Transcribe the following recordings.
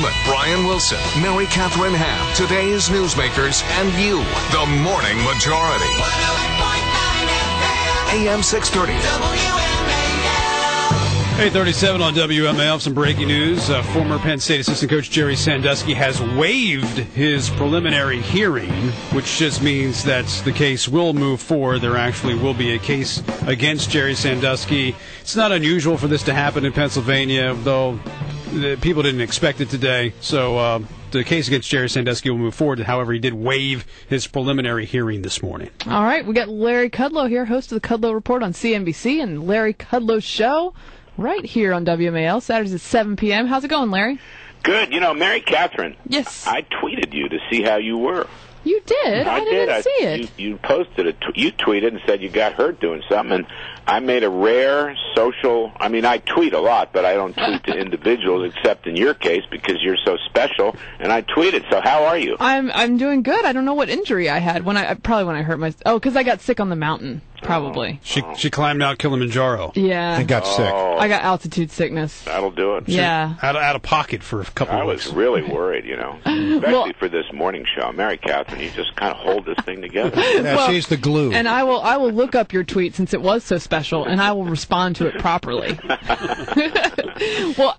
Freeman, Brian Wilson, Mary Catherine Ham, today's newsmakers, and you, the Morning Majority. 101.9 AM 630. WMAL. 8:37 on WMAL. Some breaking news. Former Penn State assistant coach Jerry Sandusky has waived his preliminary hearing, which just means that the case will move forward. There actually will be a case against Jerry Sandusky. It's not unusual for this to happen in Pennsylvania, though people didn't expect it today. So the case against Jerry Sandusky will move forward. However, he did waive his preliminary hearing this morning. All right, we got Larry Kudlow here, host of the Kudlow Report on CNBC and Larry Kudlow's show right here on WMAL, Saturdays at 7 p.m. How's it going, Larry? Good. You know, Mary Catherine. Yes. I tweeted you to see how you were. You did? I didn't see it. You posted you tweeted and said you got hurt doing something, and I made a rare social, I mean, I tweet a lot, but I don't tweet to individuals except in your case because you're so special, and I tweeted. So how are you? I'm doing good. I don't know what injury I had probably when I hurt my, because I got sick on the mountain. Probably. She climbed Mount Kilimanjaro. Yeah. And got sick. I got altitude sickness. That'll do it. Yeah. Out of pocket for a couple of weeks. I was really worried, especially for this morning show. Mary Catherine, you just kind of hold this thing together. Yeah, she's the glue. And I will look up your tweet since it was so special, and I will respond to it properly. Well,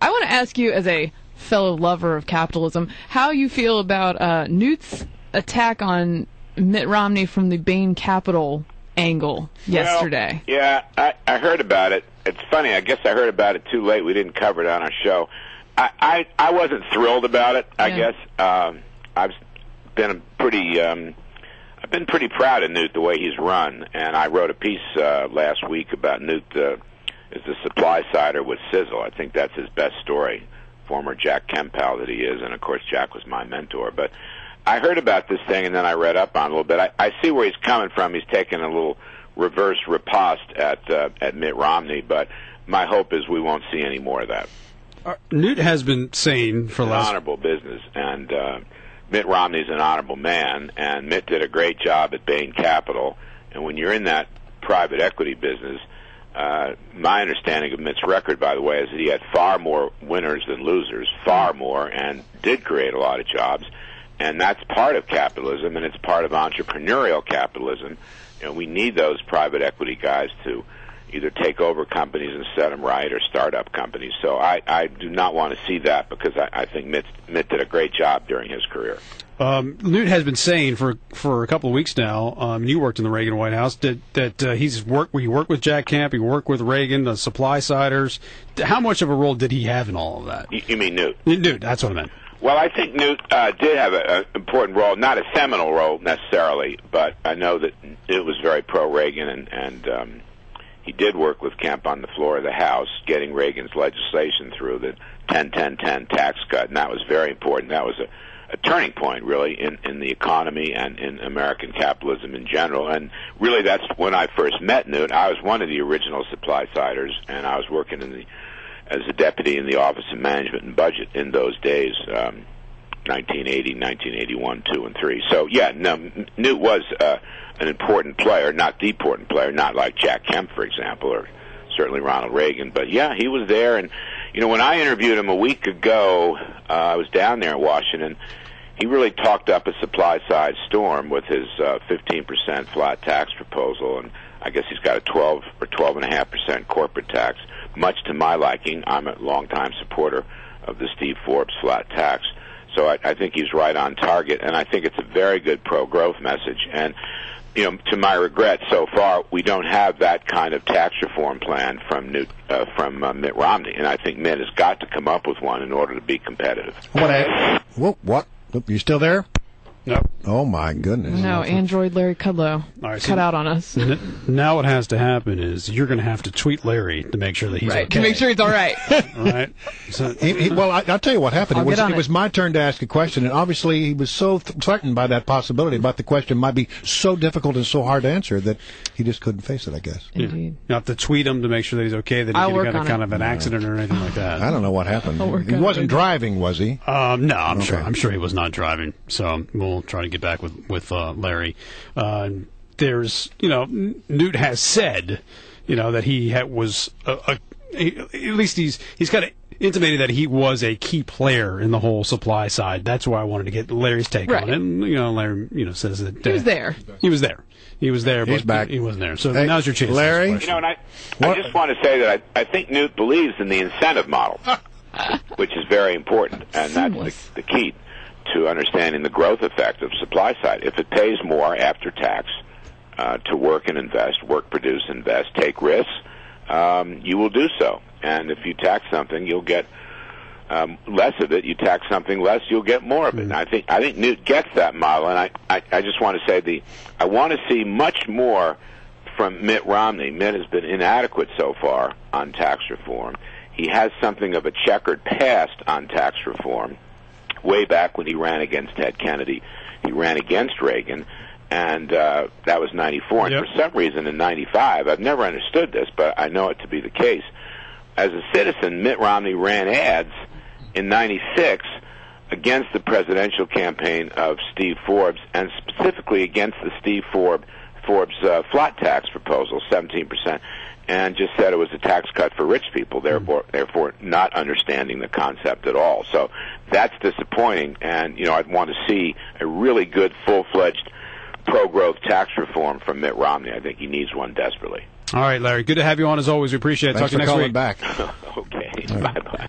I want to ask you, as a fellow lover of capitalism, how you feel about Newt's attack on Mitt Romney from the Bain Capital angle yesterday. Well, yeah, I heard about it. It's funny. I guess I heard about it too late. We didn't cover it on our show. I wasn't thrilled about it. I guess I've been pretty proud of Newt the way he's run, and I wrote a piece last week about Newt as a supply sider with sizzle. I think that's his best story. Former Jack Kemp pal that he is, and of course Jack was my mentor, but I heard about this thing, and then I read up on it a little bit. I see where he's coming from. He's taking a little reverse riposte at Mitt Romney, but my hope is we won't see any more of that. Newt has been saying for it's an honorable business, and Mitt Romney's an honorable man, and Mitt did a great job at Bain Capital. And when you're in that private equity business, my understanding of Mitt's record, by the way, is that he had far more winners than losers, far more, and did create a lot of jobs. And that's part of capitalism, and it's part of entrepreneurial capitalism. We need those private equity guys to either take over companies and set them right or start up companies. So I do not want to see that because I think Mitt did a great job during his career. Newt has been saying for a couple of weeks now, you worked in the Reagan White House, that he worked with Jack Kemp, he worked with Reagan, the supply siders. How much of a role did he have in all of that? You mean Newt? Newt, that's what I meant. Well, I think Newt did have an important role, not a seminal role necessarily, but I know that it was very pro-Reagan, and he did work with Kemp on the floor of the House, getting Reagan's legislation through, the 10-10-10 tax cut, and that was very important. That was a turning point, really, in the economy and in American capitalism in general, and really that's when I first met Newt. I was one of the original supply siders, and I was working as a deputy in the Office of Management and Budget in those days, 1980, 1981, 2, and 3. So, Newt was an important player, not the important player, not like Jack Kemp, for example, or certainly Ronald Reagan. But, he was there. And, when I interviewed him a week ago, I was down there in Washington, he really talked up a supply-side storm with his 15% flat tax proposal, and I guess he's got a 12 or 12.5% corporate tax. Much to my liking, I'm a longtime supporter of the Steve Forbes flat tax. So I think he's right on target, and I think it's a very good pro-growth message. And, to my regret, so far, we don't have that kind of tax reform plan from Mitt Romney, and I think Mitt has got to come up with one in order to be competitive. What? You still there? No. Oh, my goodness. No, Android Larry Kudlow cut out on us. Now what has to happen is you're going to have to tweet Larry to make sure that he's okay. To make sure he's all right. All right. So, I'll tell you what happened. It was my turn to ask a question, and obviously he was so threatened by that possibility, about the question might be so difficult and so hard to answer that he just couldn't face it, I guess. Indeed. You have to tweet him to make sure that he's okay, that he didn't get kind of an accident or anything like that. I don't know what happened. He wasn't driving, was he? No, I'm sure he was not driving. So we'll try to get back with Larry. There's, Newt has said, that he was at least he's got intimated that he was a key player in the whole supply side. That's why I wanted to get Larry's take on it. And, Larry, says that... he was there. He was there. He was there, He's but back. he wasn't there. So now's your chance. Larry? And I just want to say that I think Newt believes in the incentive model, which is very important, and that's the key to understanding the growth effect of supply side. If it pays more after tax to work and invest, work, produce, invest, take risks, you will do so. And if you tax something, you'll get less of it. You tax something less, you'll get more of it. And I think Newt gets that model, and I just want to say I want to see much more from Mitt Romney. Mitt has been inadequate so far on tax reform. He has something of a checkered past on tax reform. Way back when he ran against Ted Kennedy, he ran against Reagan, and that was 94. And for some reason in 95, I've never understood this, but I know it to be the case. As a citizen, Mitt Romney ran ads in 96 against the presidential campaign of Steve Forbes, and specifically against the Steve Forbes flat tax proposal, 17%, and just said it was a tax cut for rich people, therefore not understanding the concept at all. So that's disappointing, and I'd want to see a really good, full-fledged pro-growth tax reform from Mitt Romney. I think he needs one desperately. All right, Larry, good to have you on as always. We appreciate it. Thanks Talk to you next week. Thanks for calling back. Okay, bye-bye.